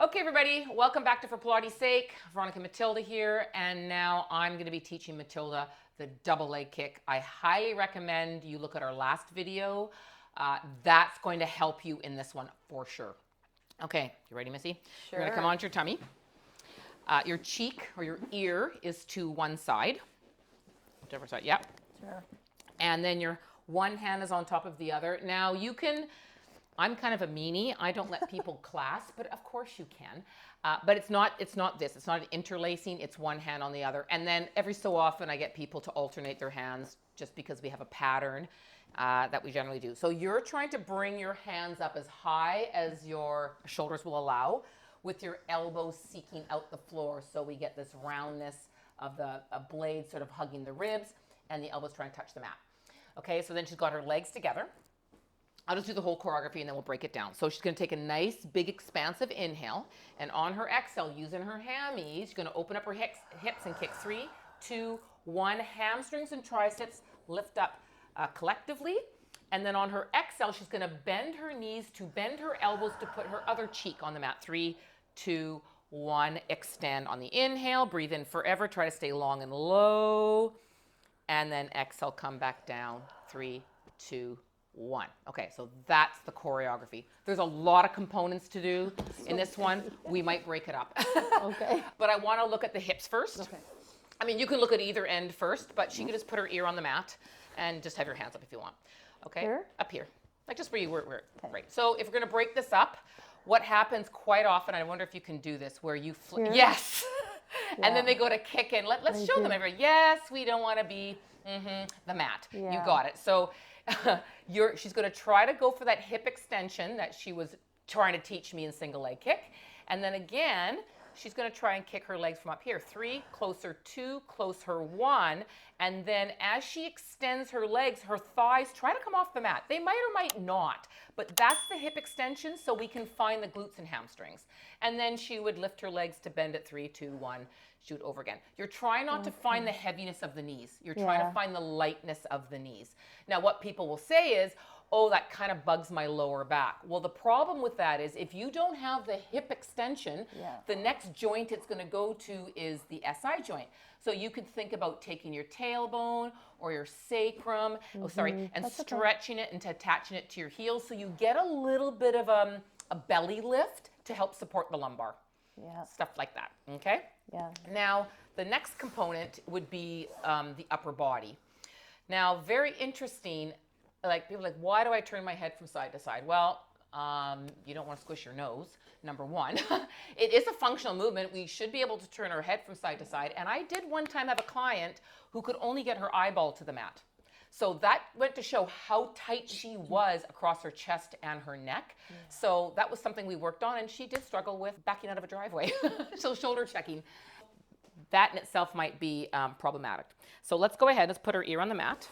Okay, everybody, welcome back to For Pilates' Sake. Veronica Matilda here, and now I'm going to be teaching Matilda the double leg kick. I highly recommend you look at our last video. That's going to help you in this one for sure. Okay, you ready, Missy? Sure. You're going to come onto your tummy. Your cheek or your ear is to one side. Whichever side, yep. Sure. And then your one hand is on top of the other. Now you can, I'm kind of a meanie. I don't let people clasp, but of course you can. But it's not this. It's not an interlacing. It's one hand on the other. And then every so often I get people to alternate their hands just because we have a pattern that we generally do. So you're trying to bring your hands up as high as your shoulders will allow, with your elbows seeking out the floor, so we get this roundness of the blade sort of hugging the ribs and the elbows trying to touch the mat. Okay, so then she's got her legs together. I'll just do the whole choreography and then we'll break it down. So she's going to take a nice, big, expansive inhale. And on her exhale, using her hammies, she's going to open up her hips and kick 3, 2, 1. Hamstrings and triceps lift up collectively. And then on her exhale, she's going to bend her knees to bend her elbows to put her other cheek on the mat. 3, 2, 1. Extend on the inhale. Breathe in forever. Try to stay long and low. And then exhale, come back down. 3, 2, 1. Okay, so that's the choreography. There's a lot of components to do in this one. We might break it up. Okay. But I want to look at the hips first. Okay. I mean, you can look at either end first, but she can just put her ear on the mat and just have your hands up if you want. Okay? Here? Up here. Like just where you were. Okay. Right. So if we're going to break this up, what happens quite often, I wonder if you can do this, where you flip. Here? Yes. Yeah. And then they go to kick in. Let's show them everything. Yes, we don't want to be the mat. Yeah. You got it. So she's going to try to go for that hip extension that she was trying to teach me in single leg kick. And then again, she's going to try and kick her legs from up here. 3, closer 2, close her 1. And then as she extends her legs, her thighs try to come off the mat. They might or might not, but that's the hip extension, so we can find the glutes and hamstrings. And then she would lift her legs to bend at 3, 2, 1, shoot over again. You're trying not to find the heaviness of the knees. You're trying to find the lightness of the knees. Now, what people will say is, oh, that kind of bugs my lower back. Well, the problem with that is if you don't have the hip extension, the next joint it's going to go to is the SI joint. So you could think about taking your tailbone or your sacrum, and stretching it and attaching it to your heels, so you get a little bit of a belly lift to help support the lumbar. Yeah. Stuff like that, okay? Yeah. Now, the next component would be the upper body. Now, very interesting, like people are like, why do I turn my head from side to side? Well, you don't want to squish your nose, number one. It is a functional movement. We should be able to turn our head from side to side. And I did one time have a client who could only get her eyeball to the mat. So that went to show how tight she was across her chest and her neck. Yeah. So that was something we worked on, and she did struggle with backing out of a driveway. So shoulder checking. That in itself might be problematic. So let's go ahead, let's put her ear on the mat.